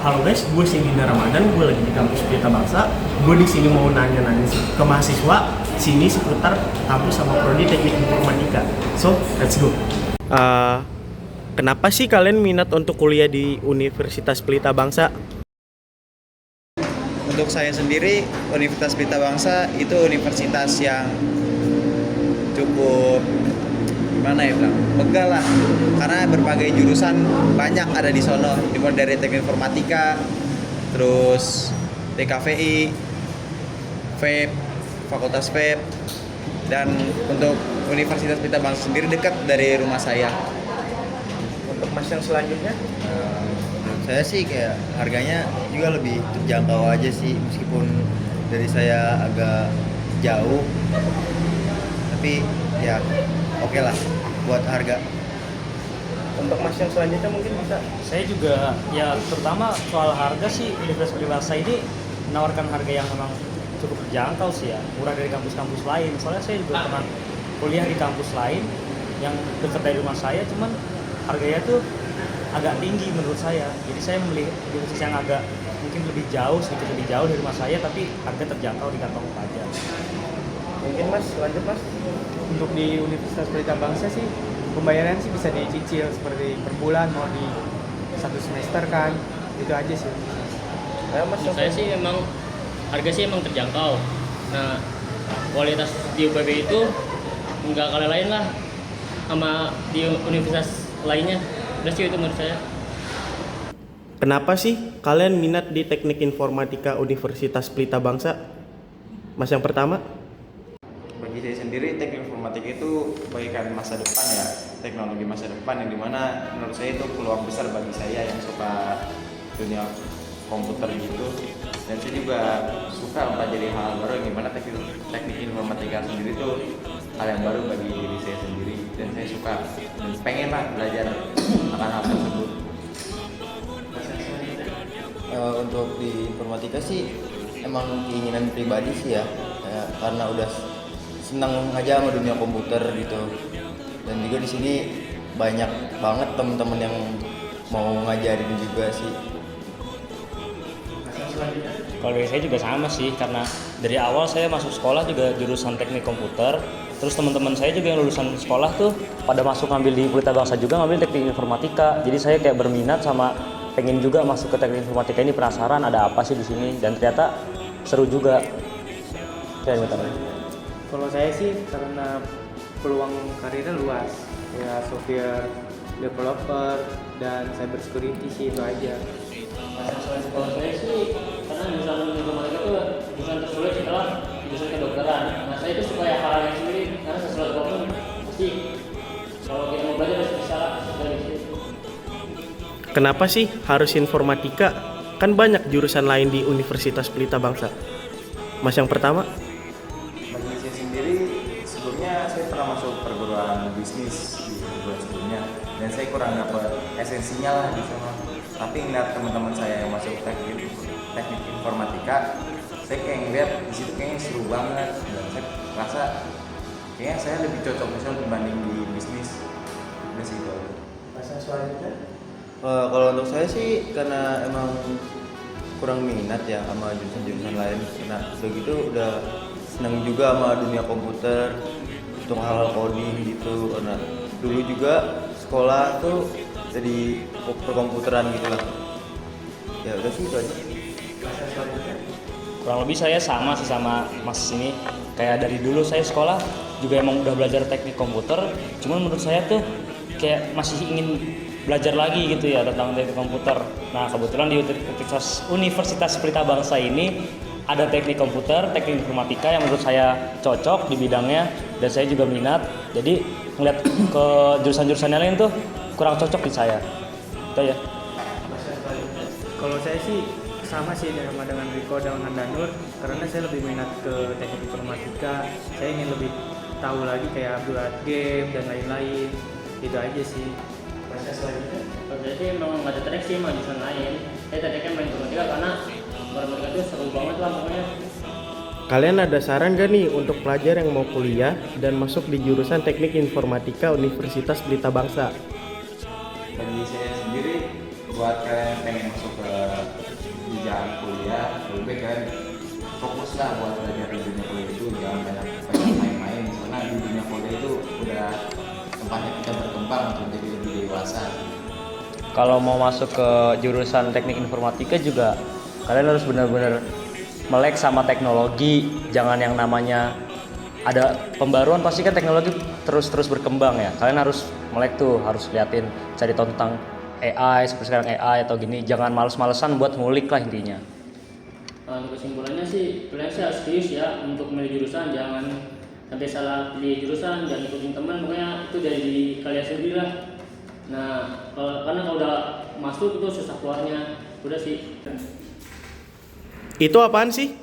Halo guys, gue Singgina Ramadan, gue lagi di kampus Pelita Bangsa. Gue di sini mau nanya-nanya ke mahasiswa sini seputar kampus sama prodi teknik informatika. So, let's go. Kenapa sih kalian minat untuk kuliah di Universitas Pelita Bangsa? Untuk saya sendiri, Universitas Pelita Bangsa itu universitas yang cukup megah lah, karena berbagai jurusan banyak ada di sono, dimulai dari teknik informatika, terus TKVI, FEB, Fakultas FEB, dan untuk Universitas Pelita Bangsa sendiri dekat dari rumah saya. Untuk mas yang selanjutnya? Menurut saya sih kayak harganya juga lebih terjangkau aja sih, meskipun dari saya agak jauh, tapi ya oke lah buat harga. Untuk mas yang selanjutnya mungkin bisa. Saya juga ya terutama soal harga sih, Universitas Pelita Bangsa ini menawarkan harga yang memang cukup terjangkau sih ya, murah dari kampus-kampus lain. Soalnya saya juga pernah kuliah di kampus lain yang dekat dari rumah saya, cuman harganya tuh agak tinggi menurut saya. Jadi saya memilih universitas yang agak mungkin lebih jauh, sedikit lebih jauh dari rumah saya, tapi harga terjangkau di kantong pajak. Mungkin mas, lanjut mas. Untuk di Universitas Pelita Bangsa sih pembayaran sih bisa dicicil seperti per bulan, mau di satu semester kan, itu aja sih. Ayo mas, Menurut saya sih emang harga sih emang terjangkau. Nah, kualitas di UPB itu nggak kalah lain lah sama di universitas lainnya. Udah sih itu menurut saya. Kenapa sih kalian minat di teknik informatika Universitas Pelita Bangsa? Mas yang pertama? Bagi saya sendiri, teknik informatika itu bagaikan masa depan ya, teknologi masa depan yang dimana menurut saya itu peluang besar bagi saya yang suka dunia komputer gitu. Dan saya juga suka mempelajari hal baru yang dimana teknik informatika sendiri itu hal yang baru bagi diri saya sendiri, dan saya suka dan pengen lah belajar akan hal tersebut. Untuk di informatika sih emang keinginan pribadi sih ya, karena udah senang aja sama dunia komputer gitu, dan juga di sini banyak banget teman-teman yang mau ngajarin juga sih. Kalau dari saya juga sama sih, karena dari awal saya masuk sekolah juga jurusan teknik komputer. Terus teman-teman saya juga yang lulusan sekolah tuh pada masuk ngambil di Pelita Bangsa juga ngambil teknik informatika. Jadi saya kayak berminat sama pengen juga masuk ke teknik informatika ini, penasaran ada apa sih di sini, dan ternyata seru juga. Saya minta. Kalau saya sih karena peluang karirnya luas, ya software developer dan cyber security sih, itu aja. Kalau saya sih karena jurusan informatika itu jurusan tersulit setelah jurusan kedokteran. Nah, saya itu suka ya hal yang sulit, karena sesuatu apapun pasti kalau kita mau belajar harus bisa lah dari situ. Kenapa sih harus informatika? Kan banyak jurusan lain di Universitas Pelita Bangsa. Mas yang pertama? Bagi saya sendiri, sebelumnya saya pernah masuk perguruan bisnis di perguruan sebelumnya, dan saya kurang dapat esensinya lah di sana. Tapi ngeliat teman-teman saya yang masuk teknik informatika, saya kayak ngeliat di situ kayaknya seru banget, dan saya rasa kayaknya saya lebih cocok di sana dibanding di bisnis. Udah sih itu. Mas yang selanjutnya? Kalau untuk saya sih karena emang kurang minat ya sama jurusan-jurusan lain, karena udah gitu udah seneng juga sama dunia komputer, untuk hal-hal coding gitu, karena dulu juga sekolah tuh jadi perkomputeran gitu lah. Ya udah sih itu aja. Kurang lebih saya sama sih sama Mas ini. Kayak dari dulu saya sekolah juga emang udah belajar teknik komputer, cuman menurut saya tuh kayak masih ingin belajar lagi gitu ya tentang teknik komputer. Nah, kebetulan di Universitas Pelita Bangsa ini ada teknik komputer, teknik informatika yang menurut saya cocok di bidangnya, dan saya juga minat. Jadi ngeliat ke jurusan-jurusan yang lain tuh kurang cocok di saya. Itu ya. Kalau saya sih sama sih sama dengan Riko dan Danur, karena saya lebih minat ke teknik informatika. Saya ingin lebih tahu lagi kayak buat game dan lain-lain. Itu aja sih. Kalau saya sih memang nggak tertarik sih sama jurusan lain. Saya tertariknya main informatika karena informatika itu seru banget lah pokoknya. Kalian ada saran gak nih untuk pelajar yang mau kuliah dan masuk di jurusan teknik informatika Universitas Pelita Bangsa? Bagi saya sendiri, buat kalian yang pengen masuk ke lah buat belajar di dunia kuliah itu, jangan banyak main-main, karena di dunia kuliah itu udah tempatnya kita berkembang untuk jadi lebih dewasa. Kalau mau masuk ke jurusan teknik informatika juga kalian harus benar-benar melek sama teknologi, jangan yang namanya ada pembaruan, pasti kan teknologi terus berkembang ya. Kalian harus melek tuh, harus liatin, cari tahu tentang AI, seperti sekarang AI atau gini, jangan males-malesan buat ngulik lah intinya. Untuk kesimpulannya sih, kalian sih harus serius ya untuk milih jurusan, jangan sampai salah pilih jurusan, jangan ikutin teman, pokoknya itu dari kalian sendiri lah. Nah, karena kalau udah masuk itu susah keluarnya, udah sih. Itu apaan sih?